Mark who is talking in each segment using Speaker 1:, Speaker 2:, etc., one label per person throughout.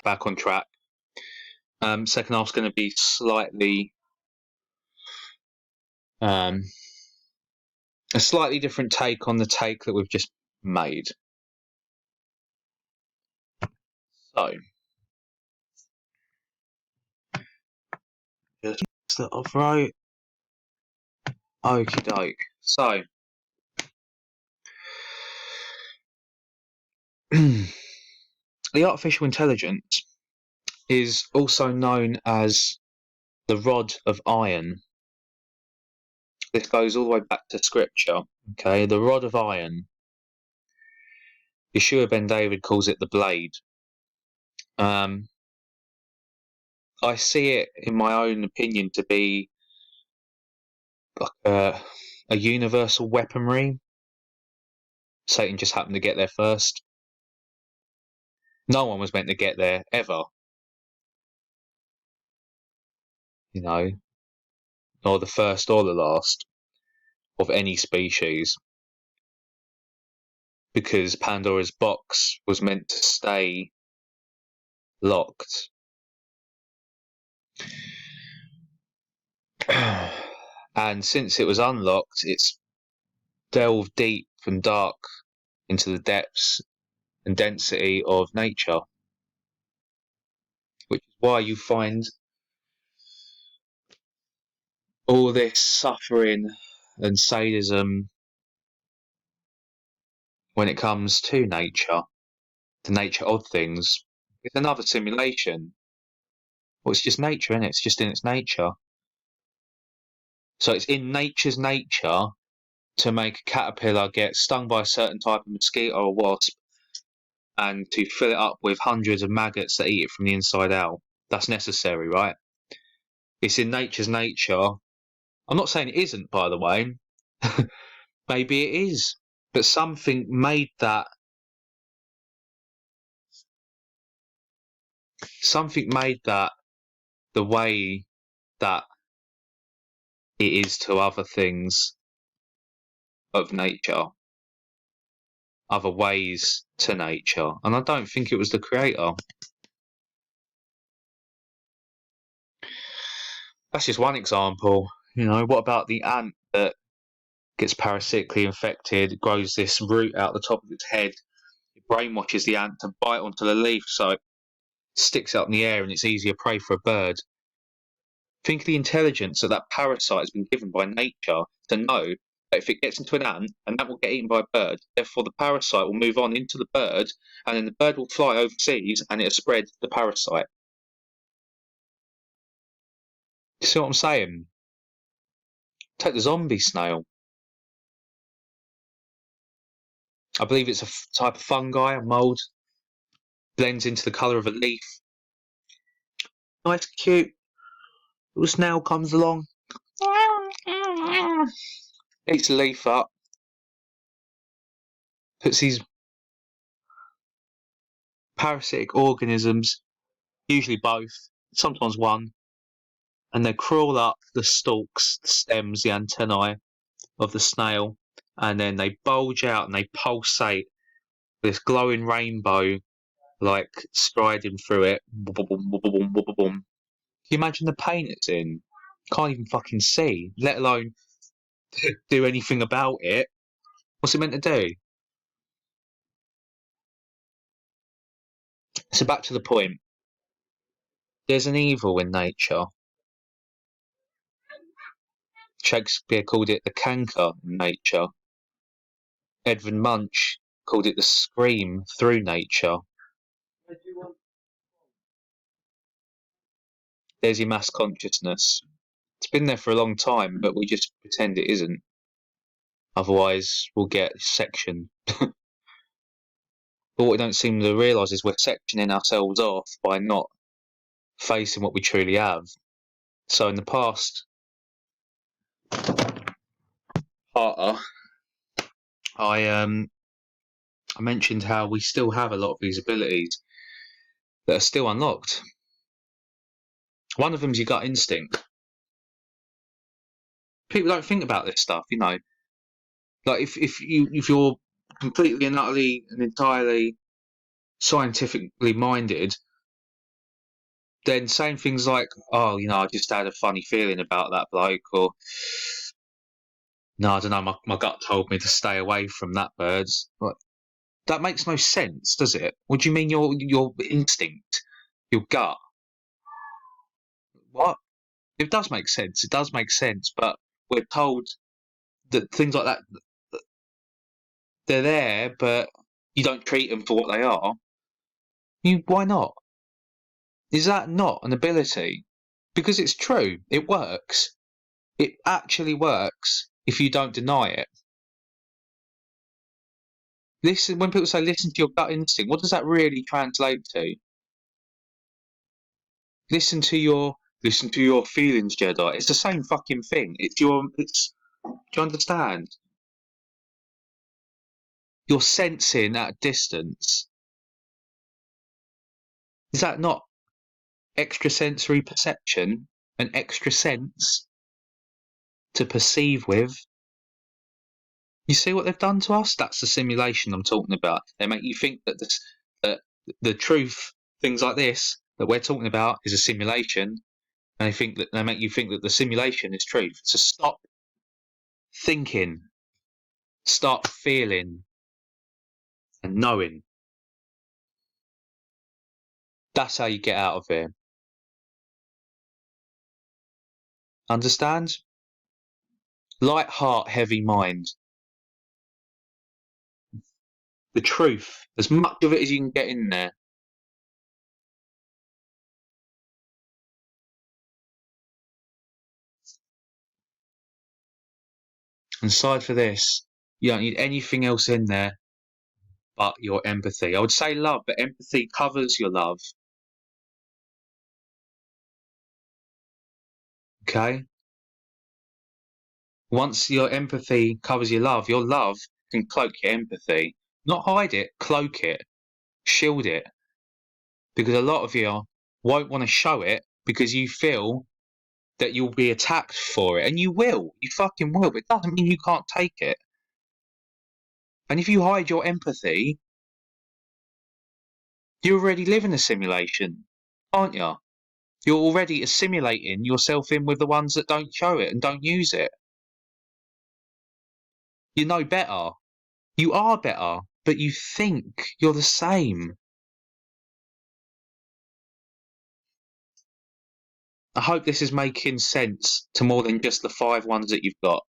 Speaker 1: back on track. Second half's going to be slightly a slightly different take on the take that we've just made. So, just that off right. Okie doke. So, the artificial intelligence is also known as the rod of iron. This goes all the way back to scripture. Okay, the rod of iron. Yeshua ben David calls it the blade. I see it, in my own opinion, to be like a universal weaponry. Satan just happened to get there first. No one was meant to get there ever. You know, nor the first or the last of any species. Because Pandora's box was meant to stay locked. And since it was unlocked, it's delved deep and dark into the depths and density of nature. Which is why you find all this suffering and sadism when it comes to nature, the nature of things. It's another simulation. Well, it's just nature, isn't it? It's just in its nature. So it's in nature's nature to make a caterpillar get stung by a certain type of mosquito or wasp and to fill it up with hundreds of maggots that eat it from the inside out. That's necessary, right? It's in nature's nature. I'm not saying it isn't, by the way. Maybe it is. But something made that the way that it is to other things of nature, other ways to nature. And I don't think it was the creator. That's just one example. You know, what about the ant that gets parasitically infected, grows this root out the top of its head, it brainwashes the ant to bite onto the leaf so it sticks it up in the air and it's easier prey for a bird. Think of the intelligence that that parasite has been given by nature to know that if it gets into an ant, an ant will get eaten by a bird, therefore the parasite will move on into the bird, and then the bird will fly overseas and it'll spread the parasite. You see what I'm saying? Take the zombie snail. I believe it's a type of fungi, a mould, blends into the colour of a leaf. Nice, cute little snail comes along, eats the leaf up, puts these parasitic organisms, usually both, sometimes one, and they crawl up the stalks, the stems, the antennae of the snail, and then they bulge out and they pulsate this glowing rainbow, like striding through it. Can you imagine the pain it's in? Can't even fucking see, let alone do anything about it. What's it meant to do? So back to the point. There's an evil in nature. Shakespeare called it the canker in nature. Edvard Munch called it the scream through nature. There's your mass consciousness. It's been there for a long time, but we just pretend it isn't. Otherwise, we'll get sectioned. But what we don't seem to realise is we're sectioning ourselves off by not facing what we truly have. So in the past, I mentioned how we still have a lot of these abilities that are still unlocked. One of them is your gut instinct. People don't think about this stuff, you know. Like if you're completely and utterly and entirely scientifically minded, then saying things like, "Oh, I just had a funny feeling about that bloke," or "No, I don't know, my gut told me to stay away from that bird." Like, that makes no sense, does it? What do you mean your instinct, your gut? What? It does make sense. It does make sense, but we're told that things like that, they're there, but you don't treat them for what they are. Why not? Is that not an ability? Because it's true. It works. It actually works if you don't deny it. Listen, when people say listen to your gut instinct, what does that really translate to? Listen to your feelings, Jedi. It's the same fucking thing. Do you understand? You're sensing at a distance. Is that not extrasensory perception? An extra sense to perceive with? You see what they've done to us? That's the simulation I'm talking about. They make you think that that the truth, things like this that we're talking about, is a simulation, and they make you think that the simulation is truth. So stop thinking, start feeling and knowing. That's how you get out of here. Understand? Light heart, heavy mind. The truth, as much of it as you can get in there. And aside for this, you don't need anything else in there but your empathy. I would say love, but empathy covers your love. Okay? Once your empathy covers your love can cloak your empathy. Not hide it, cloak it, shield it. Because a lot of you won't want to show it because you feel that you'll be attacked for it. And you will. You fucking will. But it doesn't mean you can't take it. And if you hide your empathy, you already live in a simulation, aren't you? You're already assimilating yourself in with the ones that don't show it and don't use it. You know better. You are better, but you think you're the same. I hope this is making sense to more than just the 5 ones that you've got.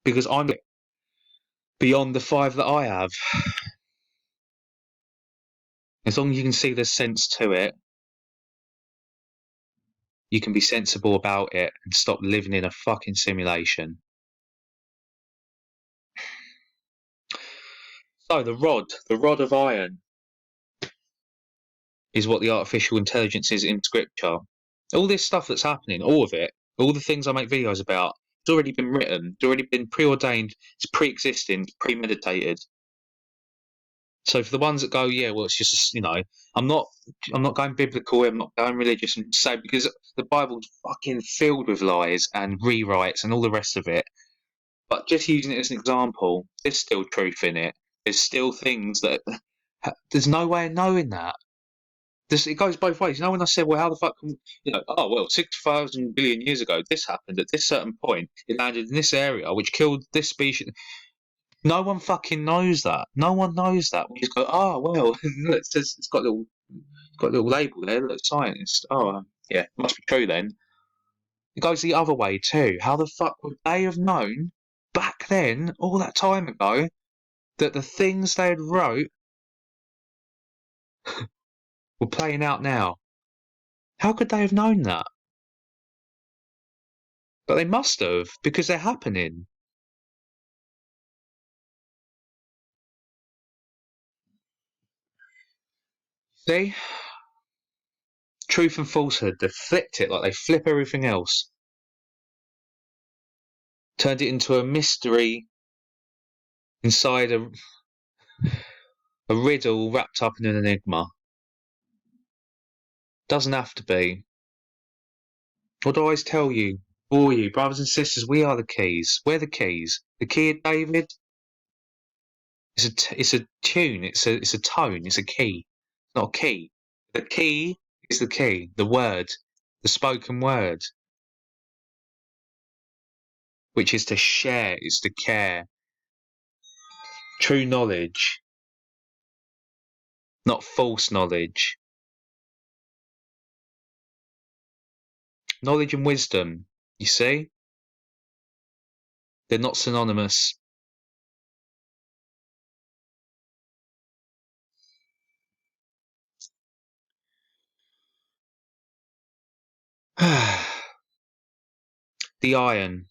Speaker 1: Because I'm beyond the 5 that I have. As long as you can see there's sense to it, you can be sensible about it and stop living in a fucking simulation. So the rod of iron, is what the artificial intelligence is in scripture. All this stuff that's happening, all of it, all the things I make videos about, it's already been written, it's already been preordained, it's pre-existing, it's premeditated. So for the ones that go, yeah, well, it's just, I'm not going biblical, I'm not going religious, and say because the Bible's fucking filled with lies and rewrites and all the rest of it. But just using it as an example, there's still truth in it. There's still things that there's no way of knowing that. It goes both ways. When I said, well, how the fuck can, 6,000 billion years ago, this happened at this certain point, it landed in this area, which killed this species. No one fucking knows that. No one knows that. We just go, oh, well, look, it's got a little label there, look, scientist. Oh, yeah, must be true then. It goes the other way too. How the fuck would they have known back then, all that time ago, that the things they had wrote were playing out now? How could they have known that? But they must have, because they're happening. See? Truth and falsehood, they flipped it like they flip everything else. Turned it into a mystery inside a riddle wrapped up in an enigma. Doesn't have to be. What do I always tell you? For you, brothers and sisters, we are the keys. We're the keys. The key of David. It's a tune. It's a tone. It's a key. It's not a key. The key is the key, the word, the spoken word, which is to share, is to care. True knowledge, not false knowledge. Knowledge and wisdom, you see? They're not synonymous. The iron,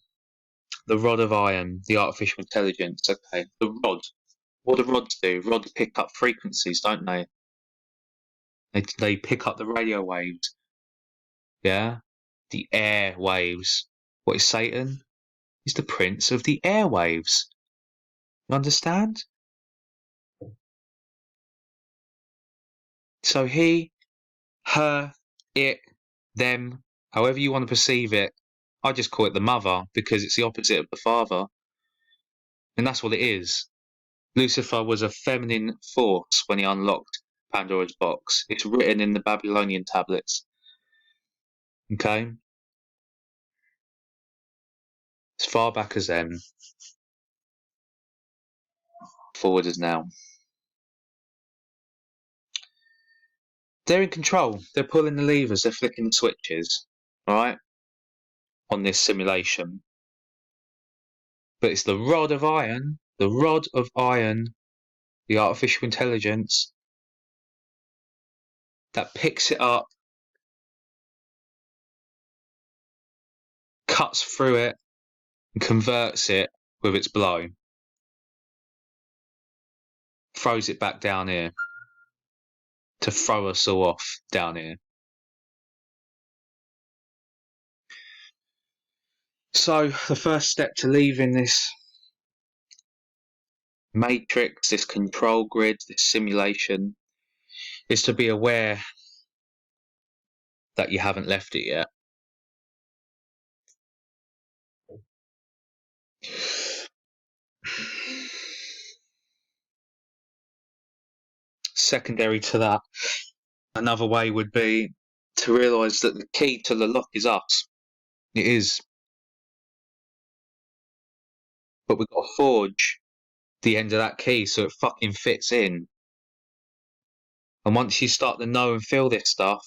Speaker 1: the rod of iron, the artificial intelligence. Okay, the rod. What do rods do? Rods pick up frequencies, don't they? They pick up the radio waves. Yeah? The air waves. What is Satan? He's the prince of the airwaves. You understand? So he, her, it, them, however you want to perceive it, I just call it the mother because it's the opposite of the father. And that's what it is. Lucifer was a feminine force when he unlocked Pandora's box. It's written in the Babylonian tablets. Okay? As far back as then, forward as now. They're in control. They're pulling the levers. They're flicking the switches. All right? On this simulation. But it's the rod of iron, the artificial intelligence, that picks it up, cuts through it, and converts it with its blow. Throws it back down here to throw us all off down here. So the first step to leaving this matrix, this control grid, this simulation, is to be aware that you haven't left it yet. Secondary to that, another way would be to realise that the key to the lock is us. It is. But we've got to forge the end of that key so it fucking fits in. And once you start to know and feel this stuff,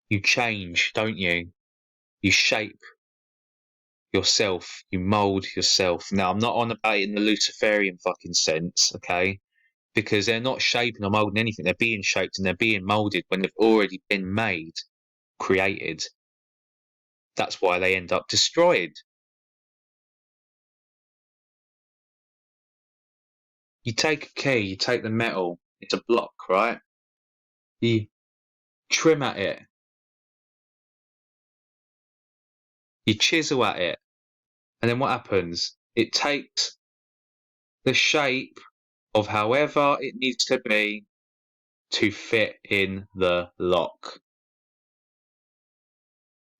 Speaker 1: you change, don't you? You shape yourself, you mould yourself. Now, I'm not on about it in the Luciferian fucking sense, okay? Because they're not shaping or moulding anything. They're being shaped and they're being moulded when they've already been made, created. That's why they end up destroyed. You take a key, you take the metal, it's a block, right? You trim at it, you chisel at it, and then what happens? It takes the shape of however it needs to be to fit in the lock.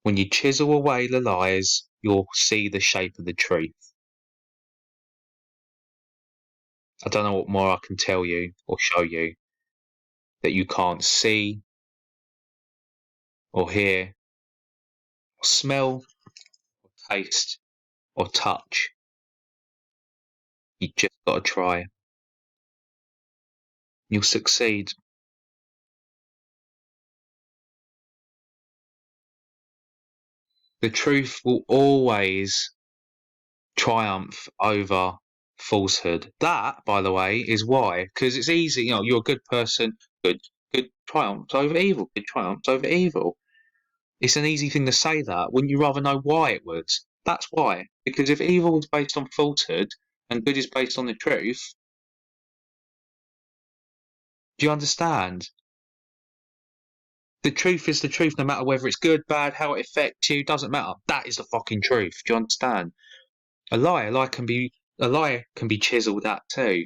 Speaker 1: When you chisel away the lies, you'll see the shape of the truth. I don't know what more I can tell you or show you that you can't see or hear or smell or taste or touch. You just got to try. You'll succeed. The truth will always triumph over falsehood. That, by the way, is why. Because it's easy, you're a good person, good triumphs over evil, good triumphs over evil. It's an easy thing to say that. Wouldn't you rather know why it would? That's why. Because if evil is based on falsehood and good is based on the truth, do you understand? The truth is the truth, no matter whether it's good, bad, how it affects you, doesn't matter. That is the fucking truth. Do you understand? A lie can be chiseled at too,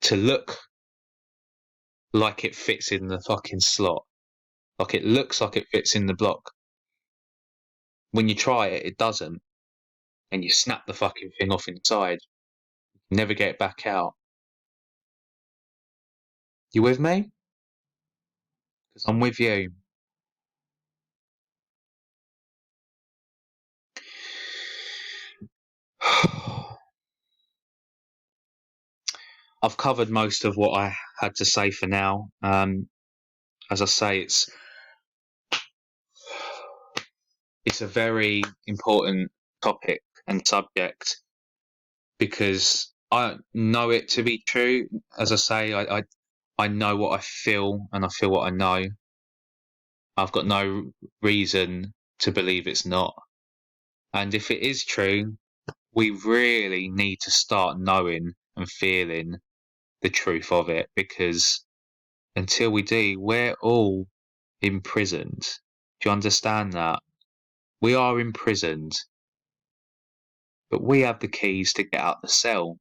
Speaker 1: to look like it fits in the fucking slot, like it looks like it fits in the block. When you try it, it doesn't, and you snap the fucking thing off inside. You never get it back out. You with me? 'Cause I'm with you. I've covered most of what I had to say for now. As I say, it's a very important topic and subject because I know it to be true. As I say, I know what I feel and I feel what I know. I've got no reason to believe it's not. And if it is true, we really need to start knowing and feeling the truth of it, because until we do, we're all imprisoned. Do you understand that? We are imprisoned, but we have the keys to get out the cell.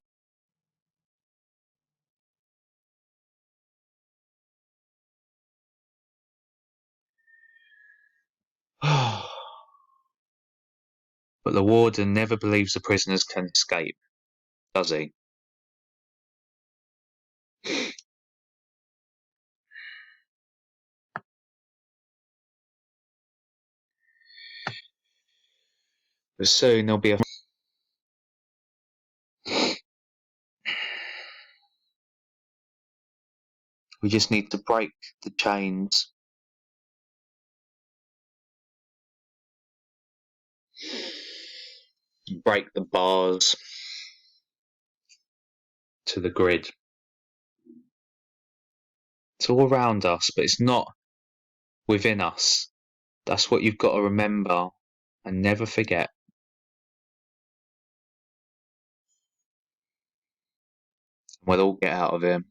Speaker 1: But the warden never believes the prisoners can escape, does he? But soon there'll be a. We just need to break the chains. Break the bars to the grid. It's all around us, but it's not within us. That's what you've got to remember and never forget. We'll all get out of here.